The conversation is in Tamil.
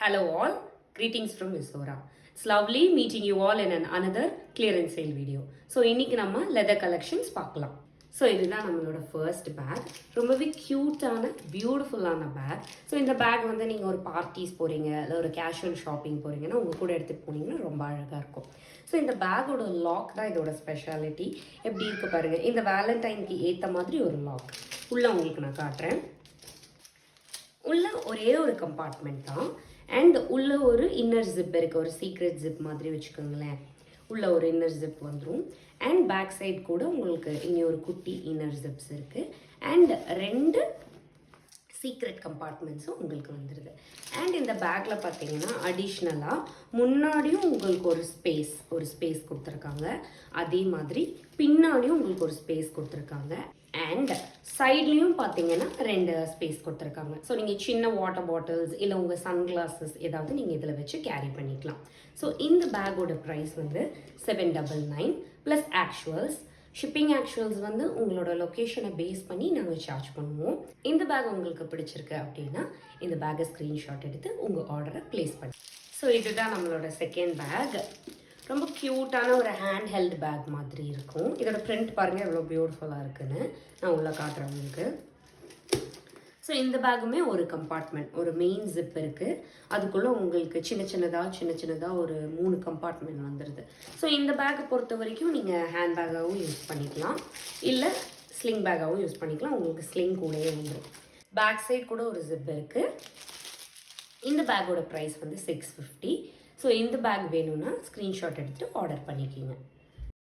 Hello all, greetings from Misora. It's lovely meeting you all in another clearance sale video. So இன்னைக்கு நம்ம leather collections பார்க்கலாம். ஸோ இதுதான் நம்மளோட ஃபர்ஸ்ட் பேக். ரொம்பவே க்யூட்டான பியூட்டிஃபுல்லான பேக். ஸோ இந்த பேக் வந்து நீங்கள் ஒரு பார்ட்டிஸ் போகிறீங்க இல்லை ஒரு கேஷுவல் ஷாப்பிங் போகிறீங்கன்னா உங்கள் கூட எடுத்துகிட்டு போனீங்கன்னா ரொம்ப அழகாக இருக்கும். ஸோ இந்த பேக்கோட லாக் தான் இதோட ஸ்பெஷாலிட்டி. எப்படி இருக்கு பாருங்கள், இந்த வேலண்டைனுக்கு ஏற்ற மாதிரி ஒரு லாக். உள்ளே உங்களுக்கு நான் காட்டுறேன். உள்ள ஒரே ஒரு கம்பார்ட்மெண்ட் தான். அண்ட் உள்ள ஒரு இன்னர் ஜிப் இருக்குது, ஒரு சீக்ரெட் ஜிப் மாதிரி வச்சுக்கோங்களேன். உள்ள ஒரு இன்னர் ஜிப் வந்துடும். அண்ட் பேக் சைட் கூட உங்களுக்கு இனி ஒரு குட்டி இன்னர் ஜிப்ஸ் இருக்குது. அண்ட் 2 சீக்ரெட் கம்பார்ட்மெண்ட்ஸும் உங்களுக்கு வந்துடுது. அண்ட் இந்த பேக்கில் பார்த்தீங்கன்னா அடிஷ்னலாக முன்னாடியும் உங்களுக்கு ஒரு ஸ்பேஸ் கொடுத்துருக்காங்க. அதே மாதிரி பின்னாடியும் உங்களுக்கு ஒரு ஸ்பேஸ் கொடுத்துருக்காங்க. அண்ட் சைட்லேயும் பார்த்தீங்கன்னா 2 ஸ்பேஸ் கொடுத்துருக்காங்க. ஸோ நீங்கள் சின்ன வாட்டர் பாட்டில்ஸ் இல்லை உங்கள் சன்கிளாஸஸ் ஏதாவது நீங்கள் இதில் வச்சு கேரி பண்ணிக்கலாம். ஸோ இந்த பேக்கோட ப்ரைஸ் வந்து 799 ப்ளஸ் ஆக்சுவல்ஸ். ஷிப்பிங் ஆக்சுவல்ஸ் வந்து உங்களோட லொக்கேஷனை பேஸ் பண்ணி நாங்கள் சார்ஜ் பண்ணுவோம். இந்த பேக் உங்களுக்கு பிடிச்சிருக்கு அப்படின்னா இந்த பேக்கை ஸ்க்ரீன்ஷாட் எடுத்து உங்கள் ஆர்டரை ப்ளேஸ் பண்ணி. ஸோ இதுதான் நம்மளோட செகண்ட் பேக். ரொம்ப க்யூட்டான ஒரு ஹேண்ட் ஹெல்ட் பேக் மாதிரி இருக்கும். இதோட பிரிண்ட் பாருங்கள் எவ்வளோ பியூட்டிஃபுல்லாக இருக்குன்னு. நான் உள்ளே காட்டுறேன் உங்களுக்கு. ஸோ இந்த பேக்குமே ஒரு கம்பார்ட்மெண்ட், ஒரு மெயின் ஜிப் இருக்குது. அதுக்குள்ளே உங்களுக்கு சின்ன சின்னதாக ஒரு 3 கம்பார்ட்மெண்ட் வந்துடுது. ஸோ இந்த பேக்கை பொறுத்த வரைக்கும் நீங்கள் ஹேண்ட் பேக்காகவும் யூஸ் பண்ணிக்கலாம், இல்லை ஸ்லிங் பேக்காகவும் யூஸ் பண்ணிக்கலாம். உங்களுக்கு ஸ்லிங் கூடயே வந்துடும். பேக் சைட் கூட ஒரு ஜிப் இருக்குது. இந்த பேக்கோட ப்ரைஸ் வந்து 650. ஸோ இந்த பேக் வேணும்னா ஸ்க்ரீன்ஷாட் எடுத்துகிட்டு ஆர்டர் பண்ணிக்கிங்க.